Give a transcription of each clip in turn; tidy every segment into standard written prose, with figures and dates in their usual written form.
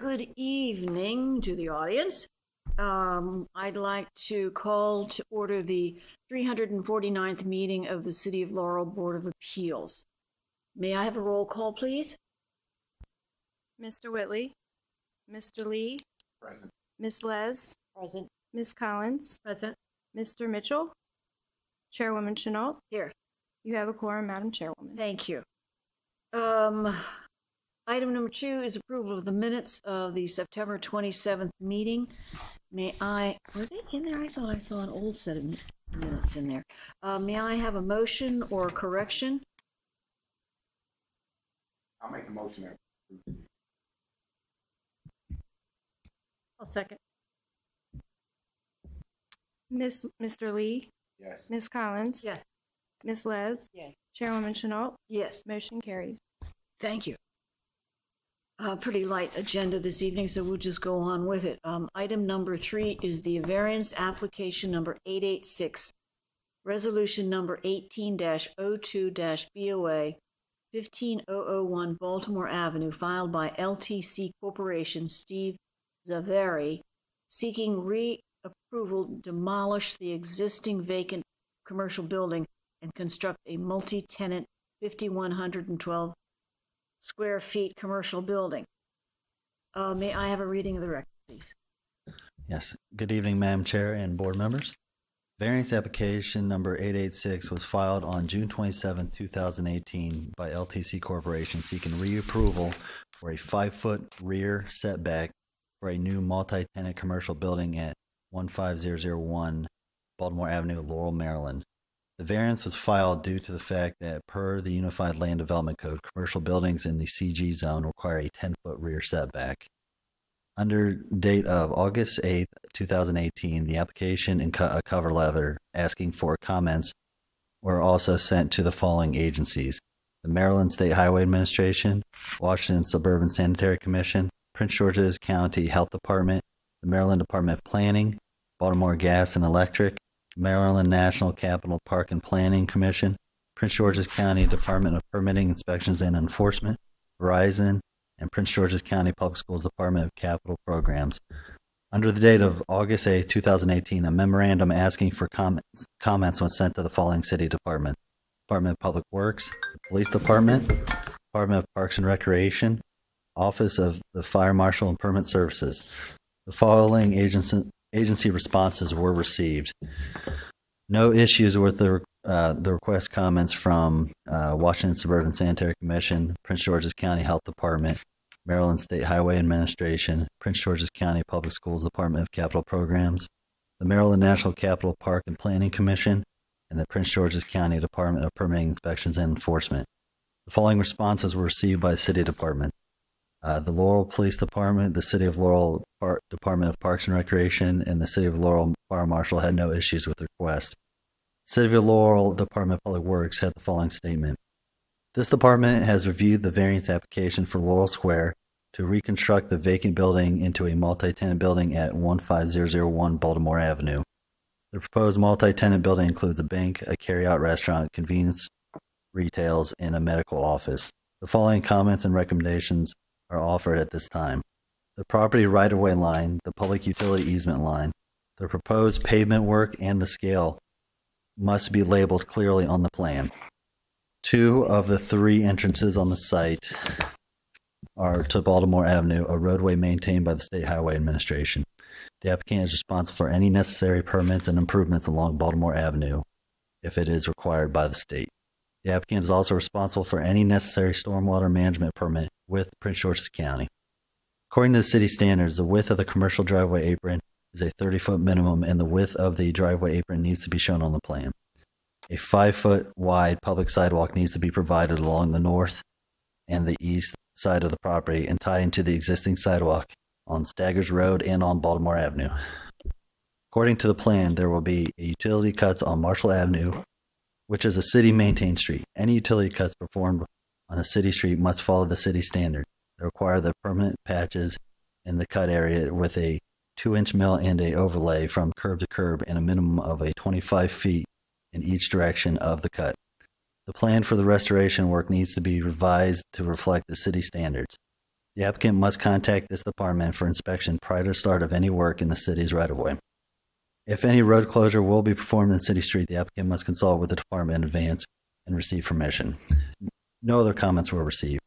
Good evening to the audience. I'd like to call to order the 349th meeting of the City of Laurel Board of Appeals. May I have a roll call, please? Mr. Whitley, Mr. Lee, Present. Ms. Les, Present. Ms. Collins, Present. Mr. Mitchell, Chairwoman Chenault. Here. You have a quorum, Madam Chairwoman. Thank you. Item number 2 is approval of the minutes of the September 27th meeting. May I, were they in there? I thought I saw an old set of minutes in there. May I have a motion or a correction? I'll make a motion. I'll second. Mr. Lee, Yes. Ms. Collins, Yes. Ms. Les, Yes. Chairwoman Chenault. Yes. Motion carries. Thank you. Pretty light agenda this evening, so we'll just go on with it. Item number 3 is the Variance Application number 886, Resolution number 18-02-BOA, 15001 Baltimore Avenue, filed by LTC Corporation, Steve Zaveri, seeking reapproval, demolish the existing vacant commercial building and construct a multi-tenant 5,112 square feet commercial building. May I have a reading of the record, please? Yes. Good evening, Madam Chair and board members. Variance application number 886 was filed on June 27, 2018 by LTC Corporation seeking reapproval for a 5-foot rear setback for a new multi-tenant commercial building at 15001 Baltimore Avenue, Laurel, Maryland. The variance was filed due to the fact that per the Unified Land Development Code, commercial buildings in the CG zone require a 10-foot rear setback. Under date of August 8, 2018, the application and a cover letter asking for comments were also sent to the following agencies: the Maryland State Highway Administration, Washington Suburban Sanitary Commission, Prince George's County Health Department, the Maryland Department of Planning, Baltimore Gas and Electric, Maryland National Capital Park and Planning Commission, Prince George's County Department of Permitting, Inspections, and Enforcement, Verizon, and Prince George's County Public Schools Department of Capital Programs. Under the date of August 8, 2018, a memorandum asking for comments was sent to the following city departments: Department of Public Works, Police Department, Department of Parks and Recreation, Office of the Fire Marshal and Permit Services. The following agency responses were received. No issues with the request comments from Washington Suburban Sanitary Commission, Prince George's County Health Department, Maryland State Highway Administration, Prince George's County Public Schools Department of Capital Programs, the Maryland National Capital Park and Planning Commission, and the Prince George's County Department of Permitting, Inspections, and Enforcement. The following responses were received by the city department: the Laurel Police Department, the City of Laurel Department of Parks and Recreation, and the City of Laurel Fire Marshal had no issues with the request. City of Laurel Department of Public Works had the following statement: this department has reviewed the variance application for Laurel Square to reconstruct the vacant building into a multi-tenant building at 15001 Baltimore Avenue. The proposed multi-tenant building includes a bank, a carry-out restaurant, convenience retails, and a medical office. The following comments and recommendations are offered at this time: the property right-of-way line, the public utility easement line, the proposed pavement work, and the scale must be labeled clearly on the plan. 2 of the 3 entrances on the site are to Baltimore Avenue, a roadway maintained by the State Highway Administration. The applicant is responsible for any necessary permits and improvements along Baltimore Avenue if it is required by the state. The applicant is also responsible for any necessary stormwater management permit with Prince George's County. According to the city standards, the width of the commercial driveway apron is a 30-foot minimum, and the width of the driveway apron needs to be shown on the plan. A 5-foot wide public sidewalk needs to be provided along the north and the east side of the property and tie into the existing sidewalk on Staggers Road and on Baltimore Avenue. According to the plan, there will be utility cuts on Marshall Avenue, which is a city-maintained street. Any utility cuts performed on a city street must follow the city standard. They require the permanent patches in the cut area with a 2-inch mill and a overlay from curb to curb and a minimum of 25 feet in each direction of the cut. The plan for the restoration work needs to be revised to reflect the city standards. The applicant must contact this department for inspection prior to start of any work in the city's right-of-way. If any road closure will be performed in city street, the applicant must consult with the department in advance and receive permission. No other comments were received.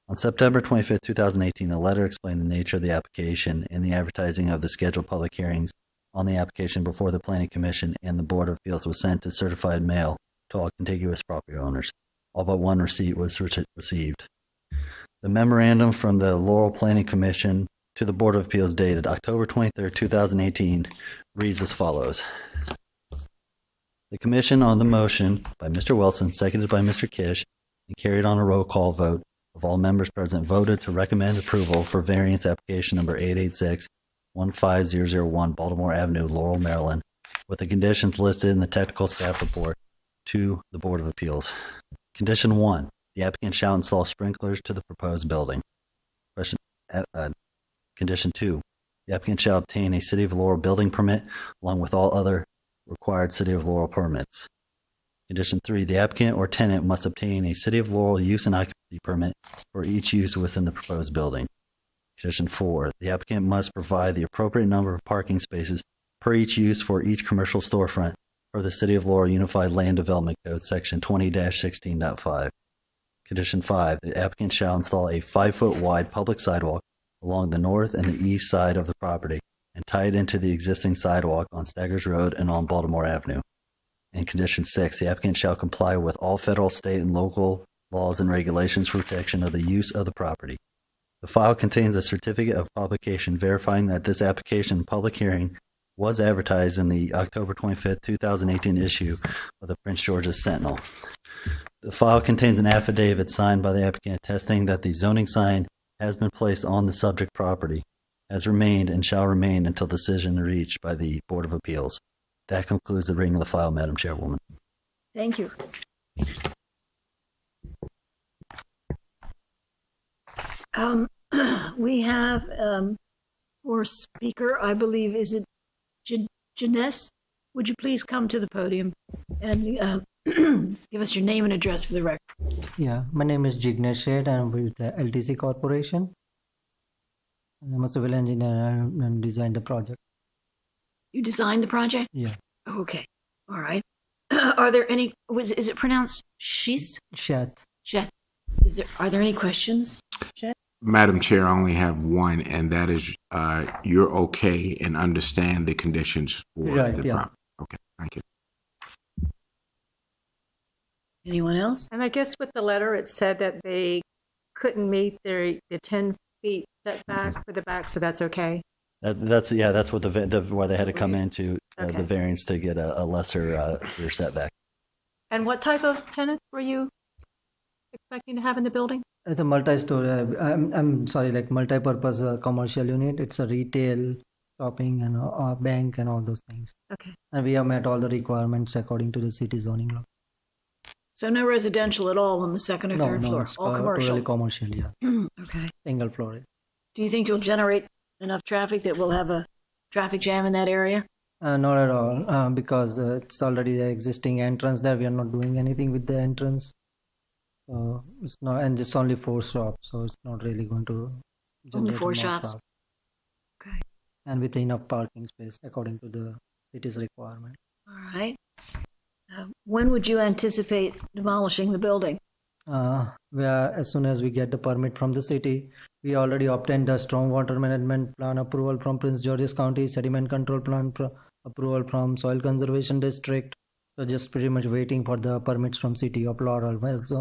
On September 25, 2018, a letter explained the nature of the application and the advertising of the scheduled public hearings on the application before the Planning Commission and the Board of Appeals was sent to certified mail to all contiguous property owners. All but one receipt was received. The memorandum from the Laurel Planning Commission to the Board of Appeals dated October 23, 2018 reads as follows. The Commission on the motion by Mr. Wilson, seconded by Mr. Kish, and carried on a roll call vote of all members present, voted to recommend approval for variance application number 886-15001 Baltimore Avenue, Laurel, Maryland, with the conditions listed in the technical staff report to the Board of Appeals. Condition 1, the applicant shall install sprinklers to the proposed building. Condition 2, the applicant shall obtain a City of Laurel building permit along with all other required City of Laurel permits. Condition 3, the applicant or tenant must obtain a City of Laurel use and occupancy permit for each use within the proposed building. Condition 4, the applicant must provide the appropriate number of parking spaces per each use for each commercial storefront for the City of Laurel Unified Land Development Code, Section 20-16.5. Condition 5, the applicant shall install a 5-foot wide public sidewalk along the north and the east side of the property and tie it into the existing sidewalk on Staggers Road and on Baltimore Avenue. And condition 6, the applicant shall comply with all federal, state, and local laws and regulations for protection of the use of the property. The file contains a certificate of publication verifying that this application public hearing was advertised in the October 25, 2018 issue of the Prince George's Sentinel. The file contains an affidavit signed by the applicant attesting that the zoning sign has been placed on the subject property, has remained and shall remain until decision reached by the Board of Appeals. That concludes the reading of the file, Madam Chairwoman. Thank you. We have for speaker, I believe, is it Janess? Would you please come to the podium and give us your name and address for the record? Yeah, my name is Jignesh Shed. I'm with the LTC Corporation. I'm a civil engineer and designed the project. You designed the project? Yeah. Okay. All right. Are there any, is it pronounced Shis? Shed. Shet. Are there any questions? Shet? Madam Chair, I only have one, and that is you're okay and understand the conditions for Right, the yeah. property. Okay, thank you. Anyone else? And I guess with the letter, it said that they couldn't meet the 10 feet setback for the back, so that's okay. That's what why they had to come into Okay. the variance to get a lesser rear setback. And what type of tenant were you expecting to have in the building? It's a multi-story, I'm sorry, like multi-purpose commercial unit. It's a retail, shopping, and a bank and all those things. Okay. And we have met all the requirements according to the city zoning law. So no residential at all on the second or third floor? It's All commercial? totally commercial, yeah. Okay. Single floor. Do you think you'll generate enough traffic that we'll have a traffic jam in that area? Not at all, because it's already the existing entrance there. We are not doing anything with the entrance. It's not, and it's only 4 shops, so it's not really going to Only generate 4 more shops? traffic. Okay. And with enough parking space according to the city's requirement. All right. When would you anticipate demolishing the building? As soon as we get the permit from the city, we already obtained the stormwater management plan approval from Prince George's County, sediment control plan approval from Soil Conservation District. So just pretty much waiting for the permits from City of Laurel. As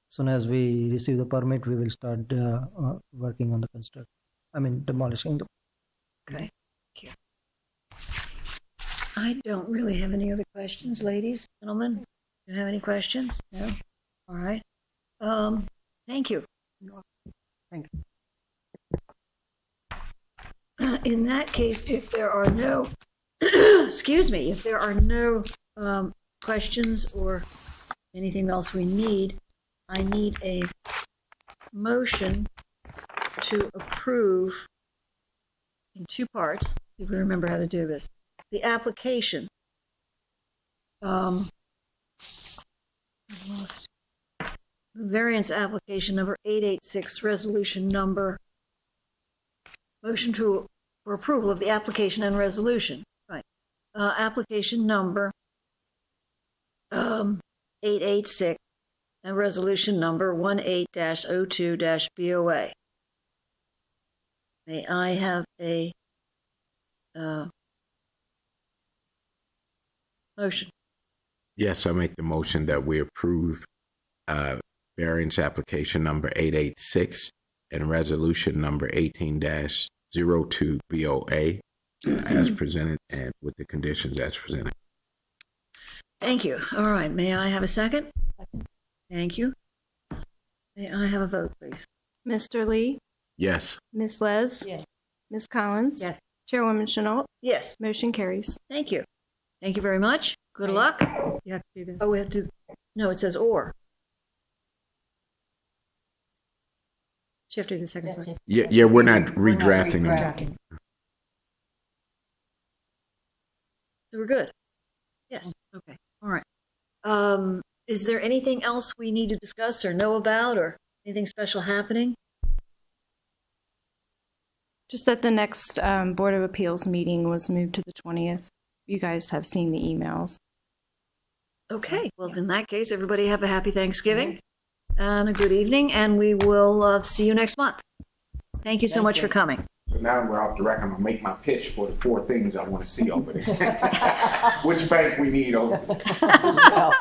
soon as we receive the permit, we will start working on the demolishing the. Okay. Thank you. I don't really have any other questions, ladies, gentlemen. Do you have any questions? No? All right. Thank you. Thank you. In that case, if there are no, excuse me, if there are no questions or anything else we need, I need a motion to approve in 2 parts, if we remember how to do this. The application. I lost variance application number 886, resolution number, motion for approval of the application and resolution. Right. Application number 886 and resolution number 18-02-BOA. May I have a motion? Yes, I make the motion that we approve variance application number 886 and resolution number 18-02-BOA as presented and with the conditions as presented. Thank you. All right. May I have a second? Thank you. May I have a vote, please? Mr. Lee? Yes. Ms. Les? Yes. Ms. Collins? Yes. Chairwoman Chenault? Yes. Motion carries. Thank you. Thank you very much. Good luck. You have to do this. Oh, we have to. No, it says or. You have to do the second part. Yeah, we're not redrafting them. So we're good. Yes. Okay. All right. Is there anything else we need to discuss or know about, or anything special happening? Just that the next Board of Appeals meeting was moved to the 20th. You guys have seen the emails. Okay. Well, in that case, everybody have a happy Thanksgiving and a good evening, and we will see you next month. Thank you so much for coming. So now we're off the record. I'm going to make my pitch for the 4 things I want to see over there. Which bank we need over there.